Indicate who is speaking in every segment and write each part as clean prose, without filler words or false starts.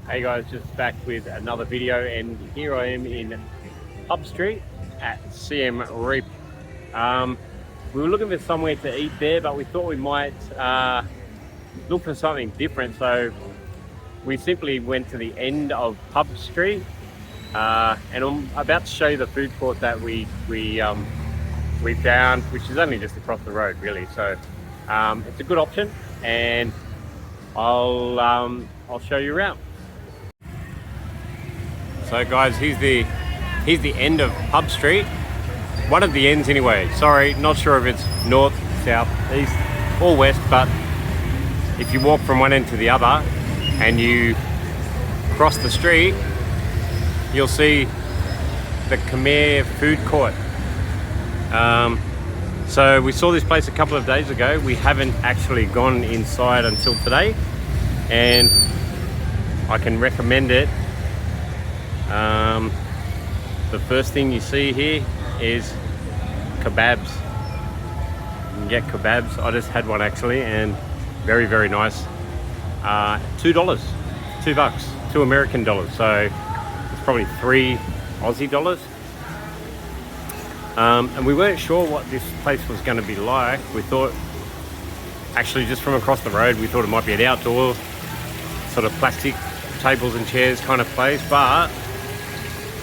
Speaker 1: Hey guys, just back with another video, and here I am in Pub Street at Siem Reap. We were looking for somewhere to eat there, but we thought we might look for something different, so we simply went to the end of Pub Street, and I'm about to show you the food court that we found, which is only just across the road really. So it's a good option, and I'll show you around. So guys, here's the end of Pub Street. One of the ends anyway. Sorry, not sure if it's north, south, east or west, but if you walk from one end to the other and you cross the street, you'll see the Khmer food court. So we saw this place a couple of days ago. We haven't actually gone inside until today, and I can recommend it. The first thing you see here is kebabs. You can get kebabs. I just had one actually, and very, very nice. $2, $2, $2 American dollars. So it's probably $3 Aussie dollars. And we weren't sure what this place was going to be like. We thought, actually just from across the road, we thought it might be an outdoor sort of plastic tables and chairs kind of place, but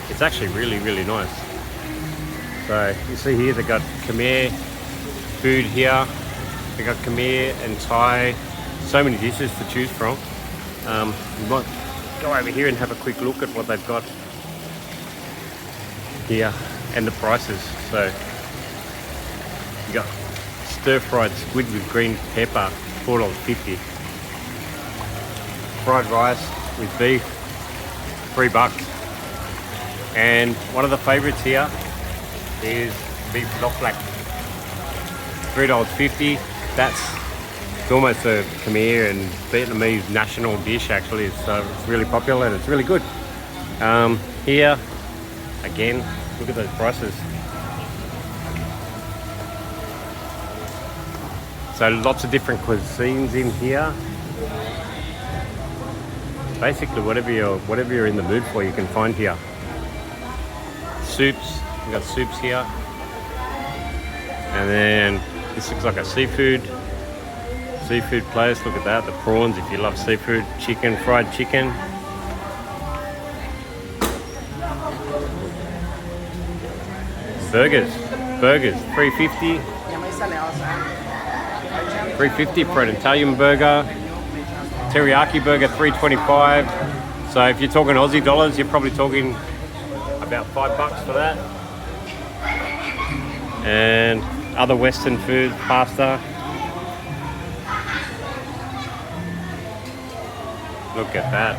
Speaker 1: it's actually really, really nice. So you see here, they got Khmer food here. They got Khmer and Thai. So many dishes to choose from. We might go over here and have a quick look at what they've got here and the prices. So you got stir-fried squid with green pepper, $4.50. Fried rice with beef, $3. And one of the favorites here is beef loklak, $3.50. It's almost a Khmer and Vietnamese national dish actually. So it's really popular and it's really good. Here, again, look at those prices. So lots of different cuisines in here. Basically, whatever you're in the mood for, you can find here. Soups, we've got soups here. And then this looks like a seafood place. Look at that, the prawns if you love seafood. Chicken, fried chicken. Burgers, $3.50. $3.50 for an Italian burger. Teriyaki burger, $3.25. So if you're talking Aussie dollars, you're probably talking about $5 for that. And other Western food, pasta. Look at that.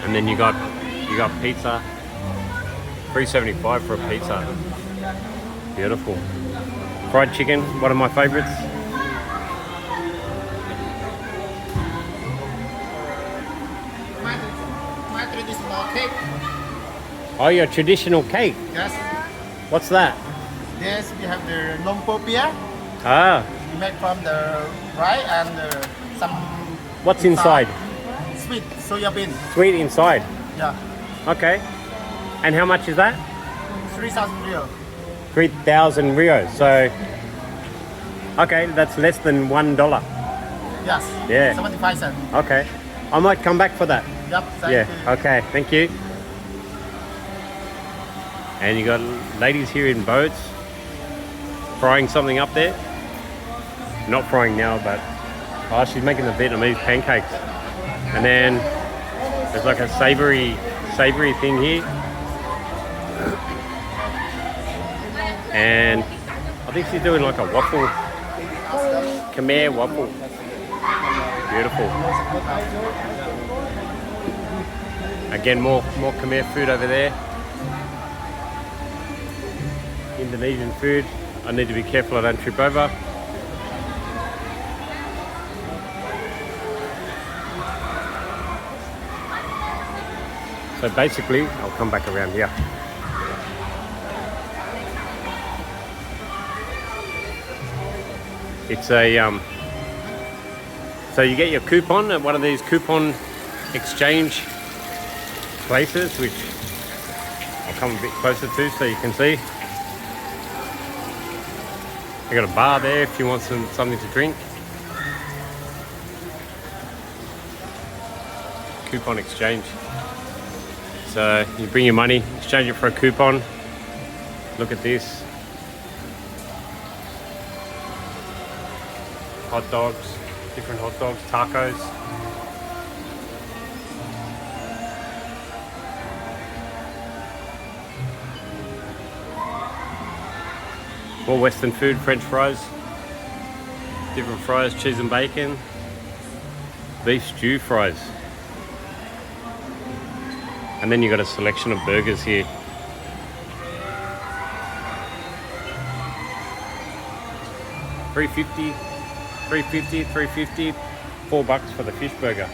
Speaker 1: And then you got pizza, $3.75 for a pizza. Beautiful. Fried chicken, one of my favorites.
Speaker 2: My traditional cake.
Speaker 1: Oh, your traditional cake.
Speaker 2: Yes.
Speaker 1: What's that?
Speaker 2: Yes, we have the lumpia.
Speaker 1: Ah.
Speaker 2: We make from the rice and some.
Speaker 1: What's inside?
Speaker 2: Sweet soya bean.
Speaker 1: Sweet inside.
Speaker 2: Yeah.
Speaker 1: Okay. And how much is that?
Speaker 2: 3,000 real.
Speaker 1: 3,000 Rio. So, okay, that's less than $1.
Speaker 2: Yes.
Speaker 1: Yeah.
Speaker 2: 75 cents.
Speaker 1: Okay. I might come back for that.
Speaker 2: Yep. Thank
Speaker 1: Yeah.
Speaker 2: you.
Speaker 1: Okay. Thank you. And you got ladies here in boats frying something up there. Not frying now, but she's making the Vietnamese pancakes. And then there's like a savory thing here. And I think she's doing like a waffle, Khmer waffle. Beautiful. Again, more Khmer food over there. Indonesian food. I need to be careful I don't trip over. So basically, I'll come back around here. It's a So you get your coupon at one of these coupon exchange places, which I'll come a bit closer to so you can see. You got a bar there if you want something to drink. Coupon exchange. So you bring your money, exchange it for a coupon. Look at this. Hot dogs, different hot dogs, tacos. More Western food, French fries, different fries, cheese and bacon, beef stew fries. And then you got a selection of burgers here. $3.50, $3.50, $4 for the fish burger.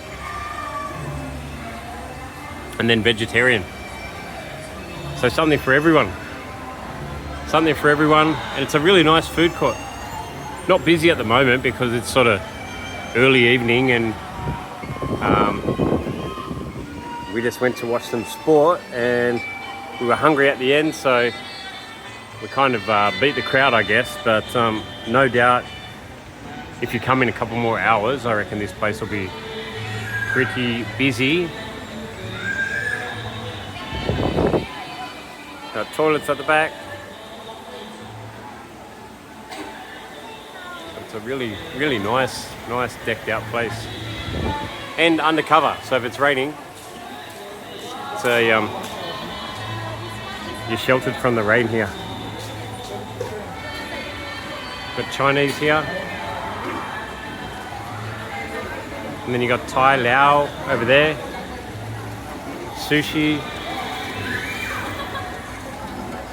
Speaker 1: And then vegetarian. So something for everyone. Something for everyone, and it's a really nice food court. Not busy at the moment because it's sort of early evening, and we just went to watch some sport and we were hungry at the end, so we kind of beat the crowd, I guess. But no doubt if you come in a couple more hours, I reckon this place will be pretty busy. Got toilets at the back. It's a really, really nice decked out place, and undercover. So if it's raining, it's a you're sheltered from the rain here. Got Chinese here, and then you got Thai, Lao over there, sushi,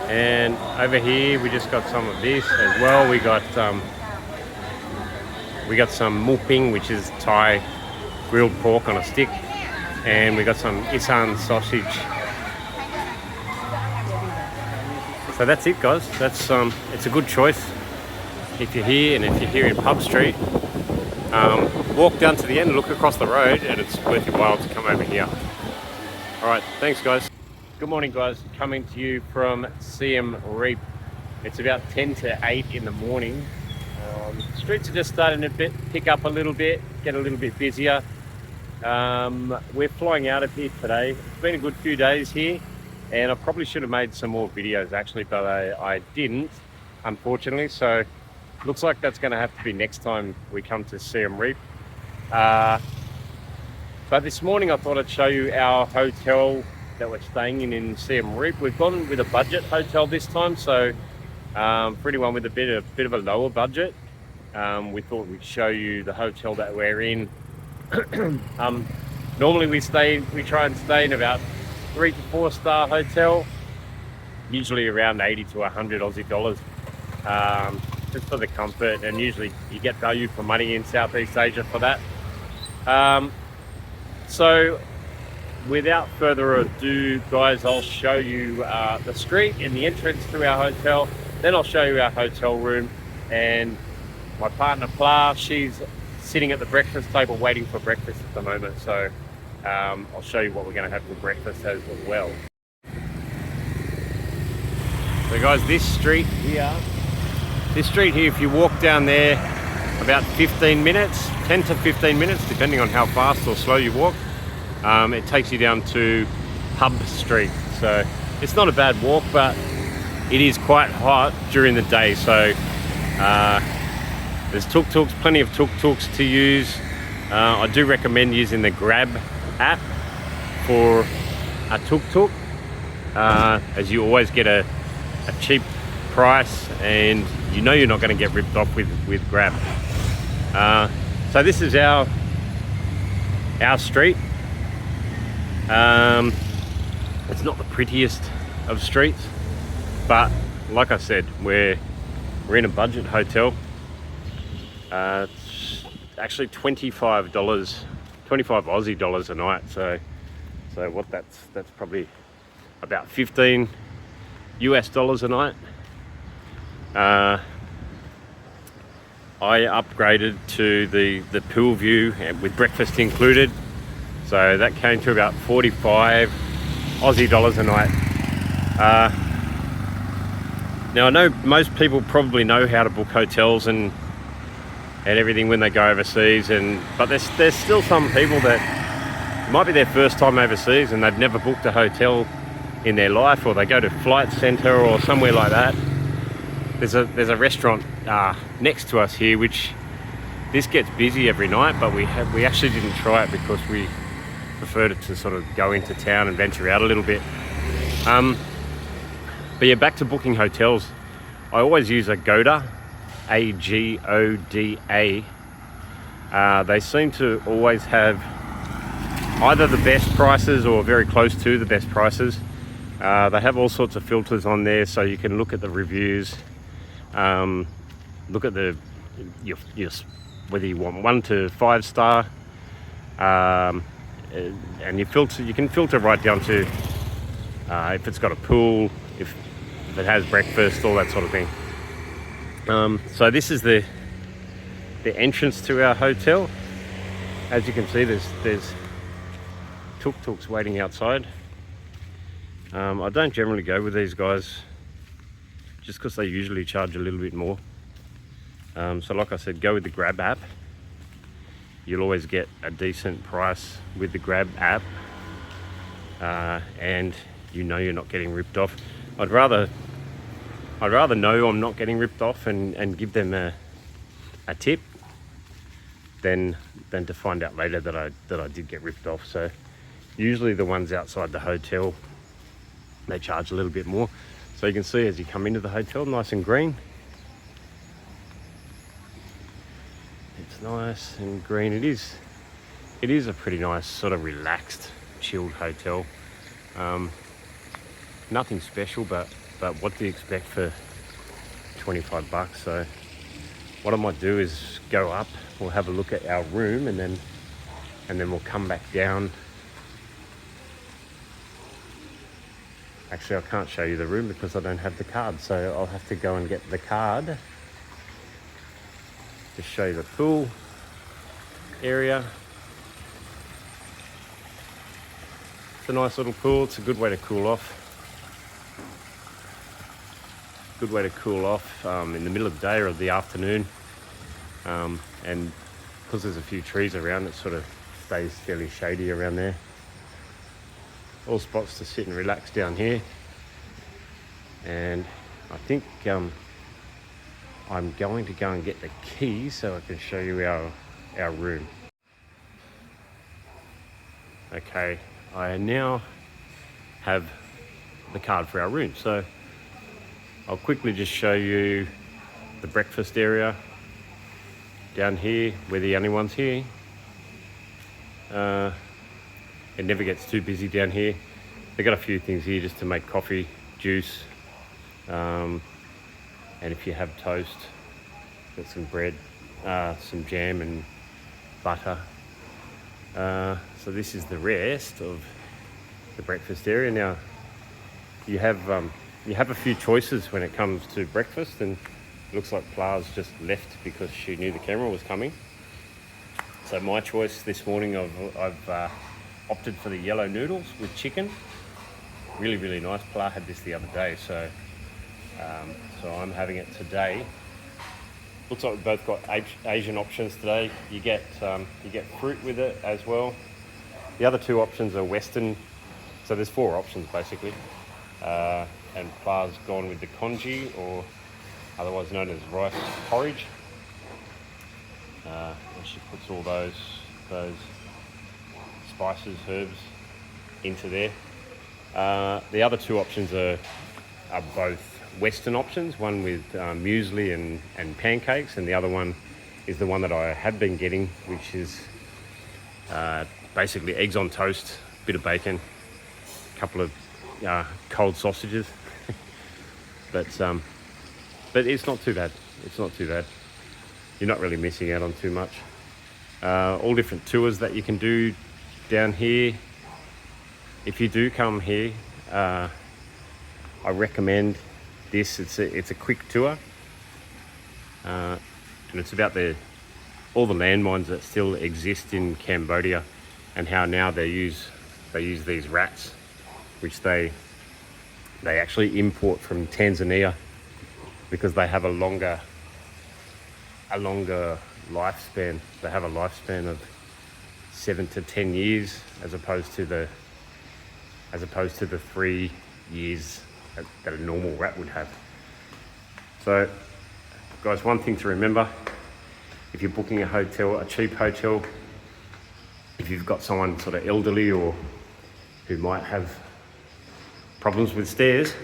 Speaker 1: and over here we just got some of this as well. We got some muping, which is Thai grilled pork on a stick, and we got some isan sausage. So that's it, guys. That's it's a good choice if you're here, and if you're here in Pub Street, walk down to the end, look across the road, and it's worth your while to come over here. All right, thanks, guys. Good morning, guys. Coming to you from Siem Reap. It's about 10 to 8 in the morning. Streets are just starting to pick up a little bit, get a little bit busier. We're flying out of here today. It's been a good few days here, and I probably should have made some more videos actually, but I didn't, unfortunately. So looks like that's going to have to be next time we come to Siem Reap. But this morning I thought I'd show you our hotel that we're staying in Siem Reap. We've gone with a budget hotel this time, so for anyone with a bit of a lower budget, we thought we'd show you the hotel that we're in. Normally we try and stay in about 3 to 4 star hotel, usually around 80 to 100 Aussie dollars, just for the comfort, and usually you get value for money in Southeast Asia for that. So without further ado, guys, I'll show you the street and the entrance to our hotel. Then I'll show you our hotel room, and my partner Pla, she's sitting at the breakfast table waiting for breakfast at the moment. So I'll show you what we're going to have for breakfast as well. So guys, this street here, if you walk down there about 15 minutes, 10 to 15 minutes, depending on how fast or slow you walk, it takes you down to Pub Street. So it's not a bad walk, but it is quite hot during the day. So there's tuk-tuks, plenty of tuk-tuks to use. I do recommend using the Grab app for a tuk-tuk, as you always get a cheap price, and you know you're not going to get ripped off with Grab. So this is our street. It's not the prettiest of streets, but like I said, we're in a budget hotel. It's actually $25, 25 Aussie dollars a night. So what that's probably about 15 US dollars a night. I upgraded to the pool view with breakfast included. So that came to about 45 Aussie dollars a night. Now I know most people probably know how to book hotels and everything when they go overseas, but there's still some people that it might be their first time overseas and they've never booked a hotel in their life, or they go to Flight Centre or somewhere like that. There's a restaurant next to us here, which this gets busy every night, but we actually didn't try it because we preferred it to sort of go into town and venture out a little bit. But yeah, back to booking hotels. I always use Agoda, Agoda. They seem to always have either the best prices or very close to the best prices. They have all sorts of filters on there, so you can look at the reviews, look at your whether you want 1 to 5 star, and you can filter right down to if it's got a pool, if it has breakfast, all that sort of thing. So this is the entrance to our hotel. As you can see, there's tuk-tuks waiting outside. I don't generally go with these guys just because they usually charge a little bit more. So like I said, go with the Grab app. You'll always get a decent price with the Grab app, and you know you're not getting ripped off. I'd rather know I'm not getting ripped off and give them a tip than to find out later that I did get ripped off. So usually the ones outside the hotel, they charge a little bit more. So you can see as you come into the hotel, nice and green. It's nice and green. It is a pretty nice sort of relaxed, chilled hotel. Nothing special, but what do you expect for 25 bucks? So what I might do is go up, we'll have a look at our room, and then we'll come back down. Actually, I can't show you the room because I don't have the card, so I'll have to go and get the card to show you the pool area. It's a nice little pool. It's a good way to cool off. Good way to cool off in the middle of the day or the afternoon. And because there's a few trees around, it sort of stays fairly shady around there. All spots to sit and relax down here. And I think I'm going to go and get the key so I can show you our room. Okay, I now have the card for our room. So I'll quickly just show you the breakfast area down here. We're the only ones here. It never gets too busy down here. They've got a few things here just to make coffee, juice, and if you have toast, got some bread, some jam and butter. So this is the rest of the breakfast area. Now you have a few choices when it comes to breakfast, and it looks like Pla's just left because she knew the camera was coming. So my choice this morning, I've opted for the yellow noodles with chicken. Really, really nice. Pla had this the other day, so I'm having it today. Looks like we've both got Asian options today. You get fruit with it as well. The other two options are Western. So there's 4 options basically. And Pla's gone with the congee, or otherwise known as rice porridge. And she puts all those spices, herbs into there. The other 2 options are both Western options, one with muesli and pancakes, and the other one is the one that I have been getting, which is basically eggs on toast, bit of bacon, a couple of cold sausages. but it's not too bad. It's not too bad. You're not really missing out on too much. All different tours that you can do down here. If you do come here, I recommend this. It's a quick tour. and it's about all the landmines that still exist in Cambodia, and how now they use these rats, which they actually import from Tanzania because they have a longer lifespan. They have a lifespan of 7 to 10 years as opposed to the 3 years that a normal rat would have. So guys, one thing to remember, if you're booking a hotel, a cheap hotel, if you've got someone sort of elderly or who might have problems with stairs,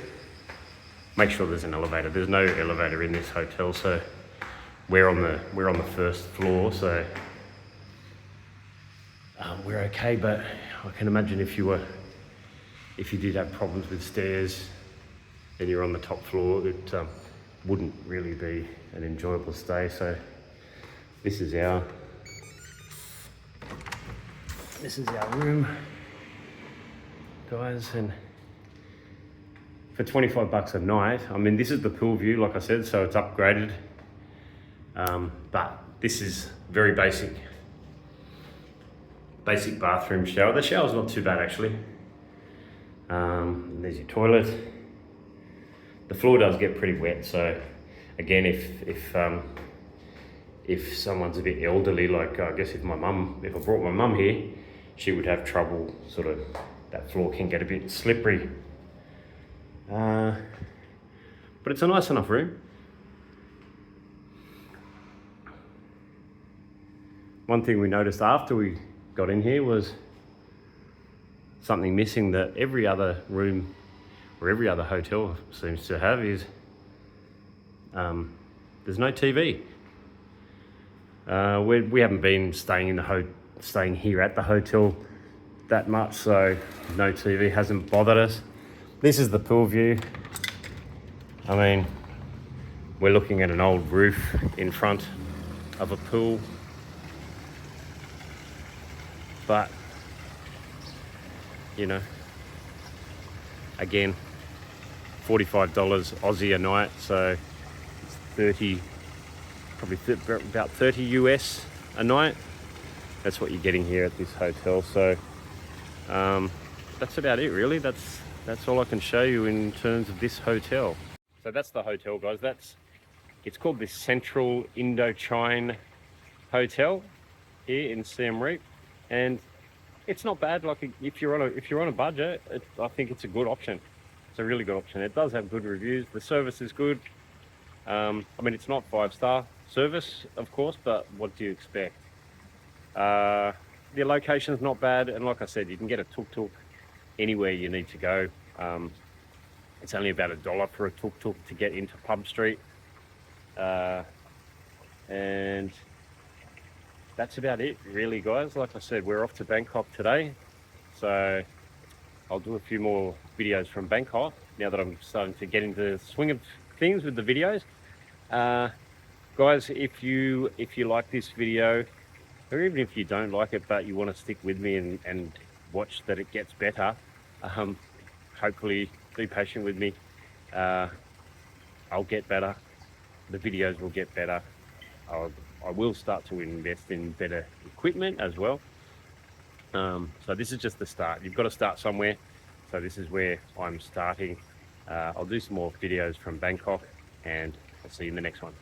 Speaker 1: make sure there's an elevator. There's no elevator in this hotel, so we're on the first floor, so we're okay. But I can imagine if you did have problems with stairs and you're on the top floor, it wouldn't really be an enjoyable stay. So this is our room, guys, and for 25 bucks a night, I mean, this is the pool view, like I said, so it's upgraded, but this is very basic bathroom shower. The shower's not too bad actually. There's your toilet. The floor does get pretty wet, so again, if someone's a bit elderly, like I guess if I brought my mum here, she would have trouble, sort of, that floor can get a bit slippery. But it's a nice enough room. One thing we noticed after we got in here was something missing that every other room or every other hotel seems to have is there's no TV. We haven't been staying here at the hotel that much, so no TV hasn't bothered us. This is the pool view. I mean, we're looking at an old roof in front of a pool, but you know, again, $45 Aussie a night, so it's about 30 US a night. That's what you're getting here at this hotel. So that's about it really. That's all I can show you in terms of this hotel. So that's the hotel, guys. It's called the Central Indochine Hotel here in Siem Reap, and it's not bad. Like, if you're on a budget, I think it's a good option. It's a really good option. It does have good reviews. The service is good. I mean, it's not 5-star service, of course, but what do you expect? The location's not bad, and like I said, you can get a tuk-tuk anywhere you need to go. It's only about $1 for a tuk-tuk to get into Pub Street, and that's about it really, guys. Like I said, we're off to Bangkok today, so I'll do a few more videos from Bangkok now that I'm starting to get into the swing of things with the videos. Guys, if you like this video, or even if you don't like it but you want to stick with me and watch that it gets better, hopefully be patient with me. I'll get better. The videos will get better. I will start to invest in better equipment as well. So this is just the start. You've got to start somewhere. So this is where I'm starting. I'll do some more videos from Bangkok, and I'll see you in the next one.